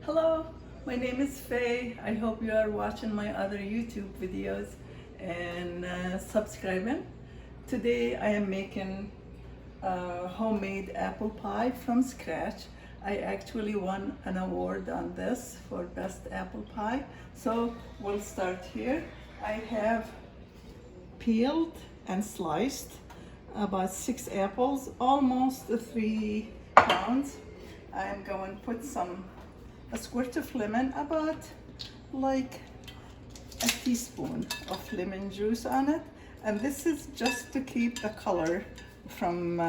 Hello, my name is Faye. I hope you are watching my other YouTube videos and subscribing. Today I am making homemade apple pie from scratch. I actually won an award on this for best apple pie. So we'll start here. I have peeled and sliced about 6 apples, almost 3 pounds. I'm going to put a squirt of lemon, about like a teaspoon of lemon juice on it, and this is just to keep the color from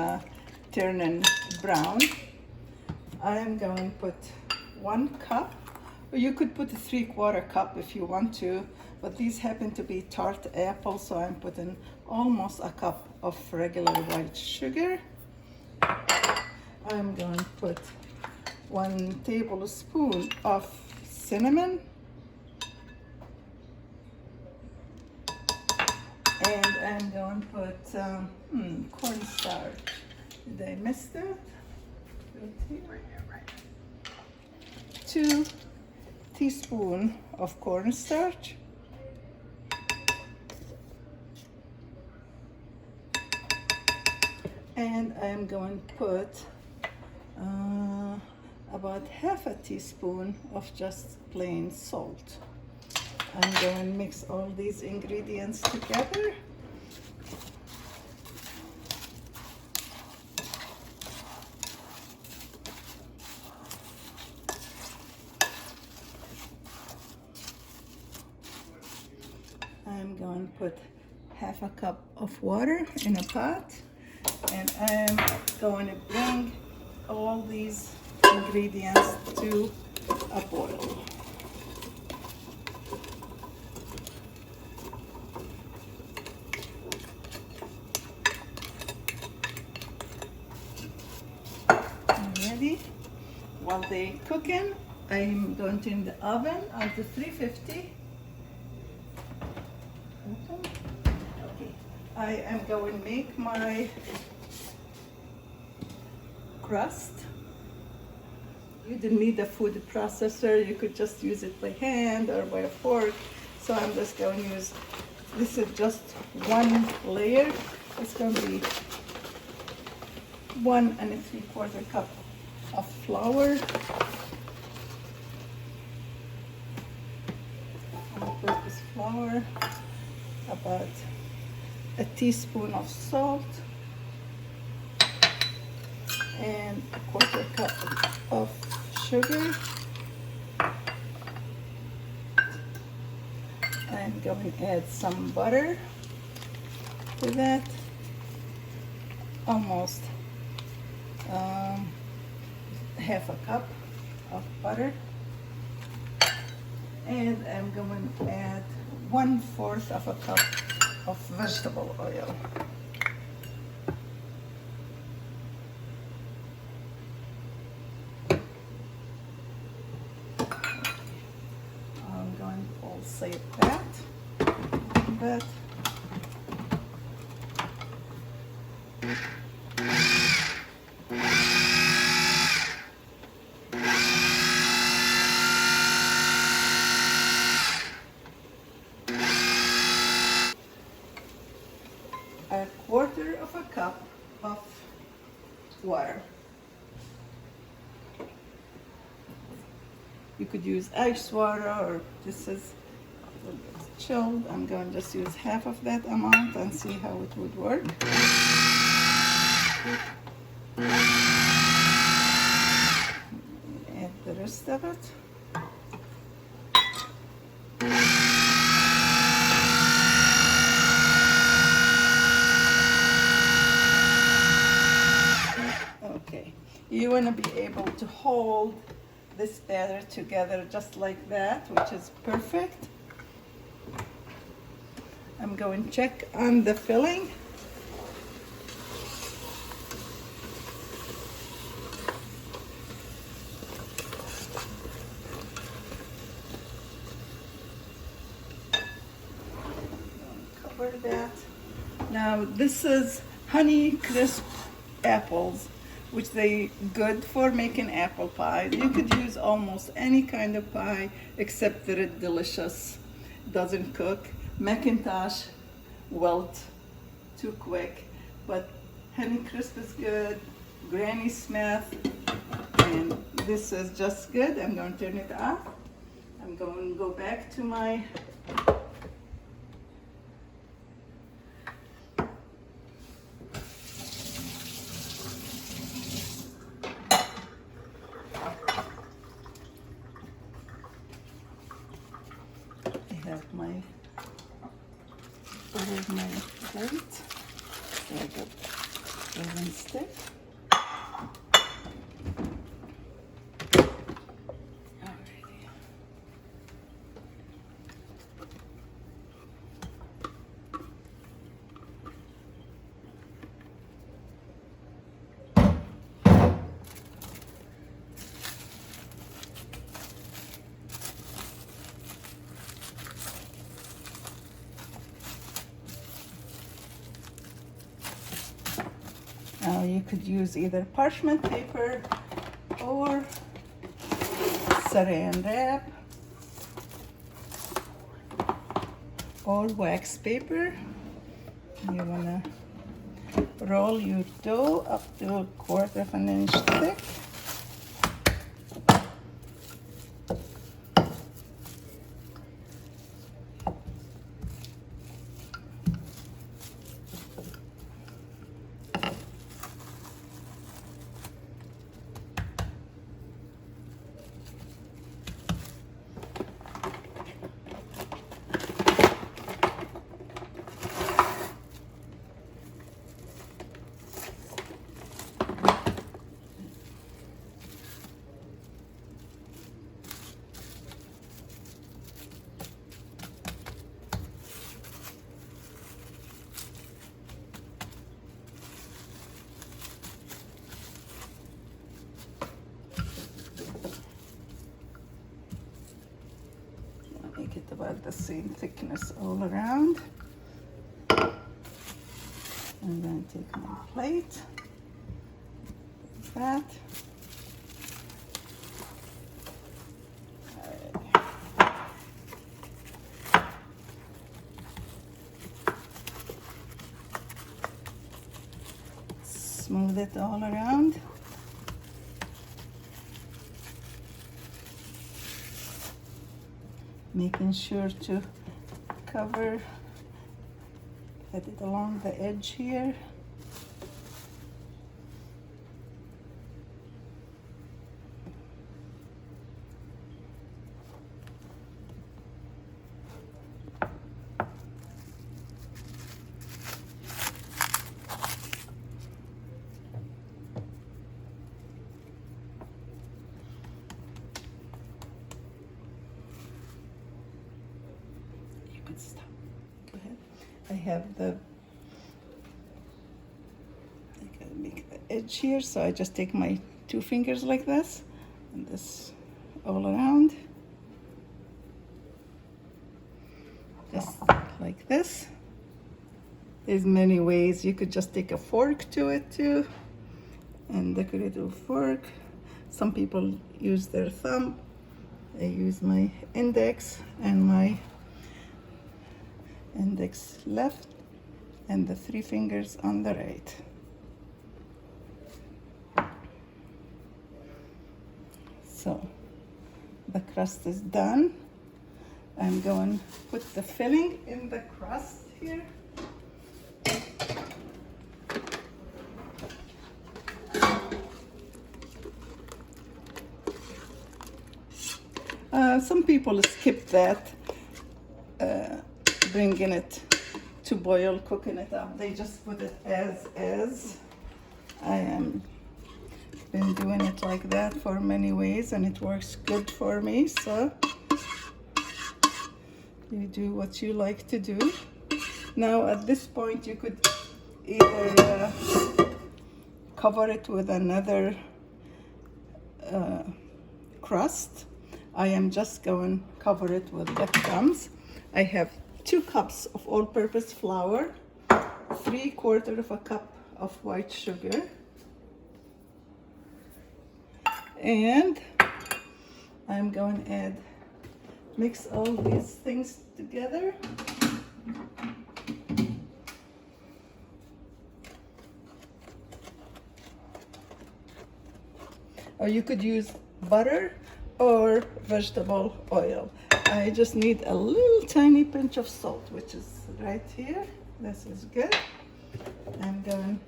turning brown. I am going to put 1 cup, or you could put a 3/4 cup if you want to, but these happen to be tart apples, so I'm putting almost a cup of regular white sugar. I'm going to put 1 tablespoon of cinnamon, and I'm going to put cornstarch. Did I miss that? 2 teaspoons of cornstarch, and I'm going to put about 1/2 teaspoon of just plain salt. I'm going to mix all these ingredients together. I'm going to put 1/2 cup of water in a pot, and I'm going to bring all these ingredients to a boil. Ready? While they're cooking, I'm going to in the oven on to 350. Okay. I am going to make my crust. You didn't need a food processor. You could just use it by hand or by a fork. So I'm just going to use, this is just 1 layer. It's going to be 1 3/4 cup of flour. I'll put this flour, about a teaspoon of salt, and 1/4 cup of sugar. I'm going to add some butter to that, almost 1/2 cup of butter, and I'm going to add 1/4 of a cup of vegetable oil. I'm going to pulsate that a bit. A 1/4 cup of water. You could use ice water, or this is a little bit chilled. I'm going to just use 1/2 of that amount and see how it would work. Add the rest of it. Okay, you want to be able to hold this batter together just like that, which is perfect. I'm going to check on the filling. Cover that. Now this is Honey Crisp apples, which they good for making apple pie. You could use almost any kind of pie except that it's delicious, doesn't cook. Macintosh wilt too quick, but Honey Crisp is good. Granny Smith, and this is just good. I'm going to turn it off. I'm going to go back to my my plate. There we go. Oven stick. Now you could use either parchment paper or saran wrap or wax paper. You wanna roll your dough up to 1/4 inch thick. Make it about the same thickness all around. I'm going to take my plate, like that. Smooth it all around. Making sure to cover, get it along the edge here. Stop. Go ahead. I have I gotta make the edge here, so I just take my 2 fingers like this, and this all around, just like this. There's many ways. You could just take a fork to it too, and decorate with a fork. Some people use their thumb. I use my index and my index left and the 3 fingers on the right. So the crust is done. I'm going to put the filling in the crust here. Some people skip that, bringing it to boil, cooking it up. They just put it as is. I am been doing it like that for many ways, and it works good for me. So you do what you like to do. Now at this point, you could either cover it with another crust. I am just going to cover it with breadcrumbs. I have 2 cups of all-purpose flour, 3/4 of a cup of white sugar, And I'm going to mix all these things together. Or you could use butter or vegetable oil. I just need a little tiny pinch of salt, which is right here. This is good. I'm going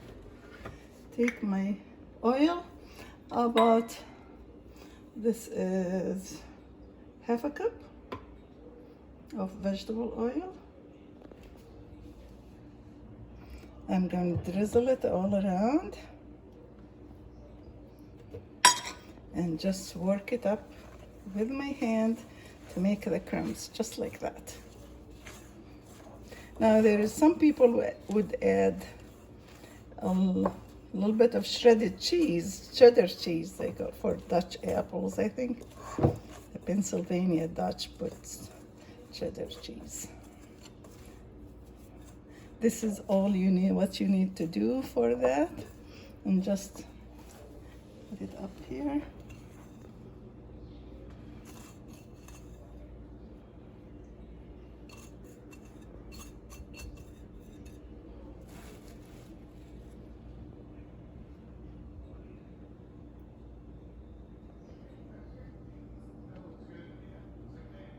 to take my oil, about, this is half a cup of vegetable oil. I'm going to drizzle it all around and just work it up with my hand to make the crumbs, just like that. Now there is some people would add a little bit of shredded cheese, cheddar cheese they go for Dutch apples, I think. The Pennsylvania Dutch puts cheddar cheese. This is all you need, what you need to do for that. And just put it up here.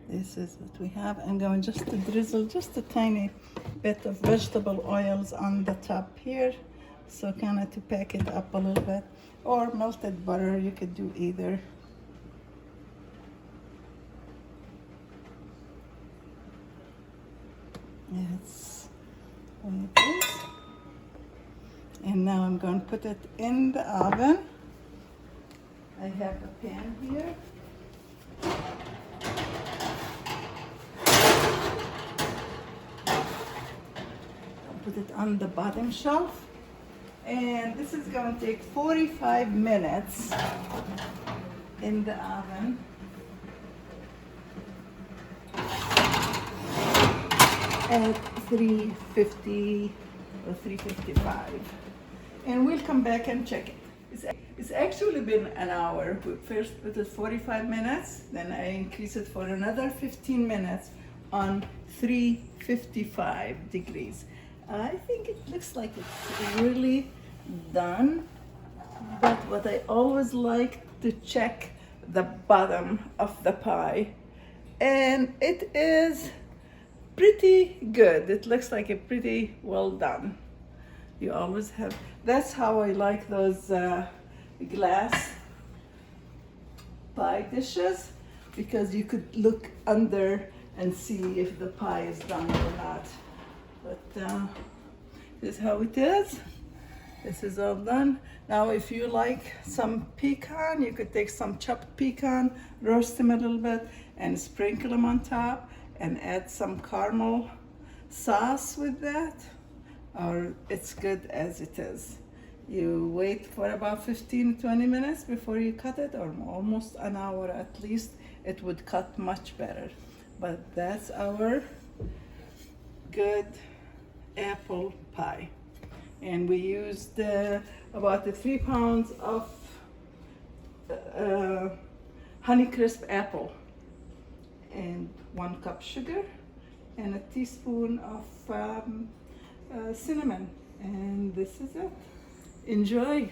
This is what we have. I'm going just to drizzle just a tiny bit of vegetable oils on the top here, so kind of to pack it up a little bit, or melted butter, you could do either. That's what it is. And now I'm going to put it in the oven. I have a pan here. Put it on the bottom shelf, and this is going to take 45 minutes in the oven. At 350 or 355, and we'll come back and check it. It's actually been an hour. We first put it 45 minutes, then I increase it for another 15 minutes on 355 degrees. I think it looks like it's really done, but what I always like to check the bottom of the pie, and it is pretty good. It looks like a pretty well done. You always have, that's how I like those glass pie dishes, because you could look under and see if the pie is done or not. But this is how it is. This is all done. Now if you like some pecan, you could take some chopped pecan, roast them a little bit, and sprinkle them on top, and add some caramel sauce with that, or it's good as it is. You wait for about 15-20 minutes before you cut it, or almost an hour at least. It would cut much better. But that's our good apple pie, and we used about 3 pounds of Honeycrisp apple, and 1 cup sugar, and a teaspoon of cinnamon, and this is it. Enjoy.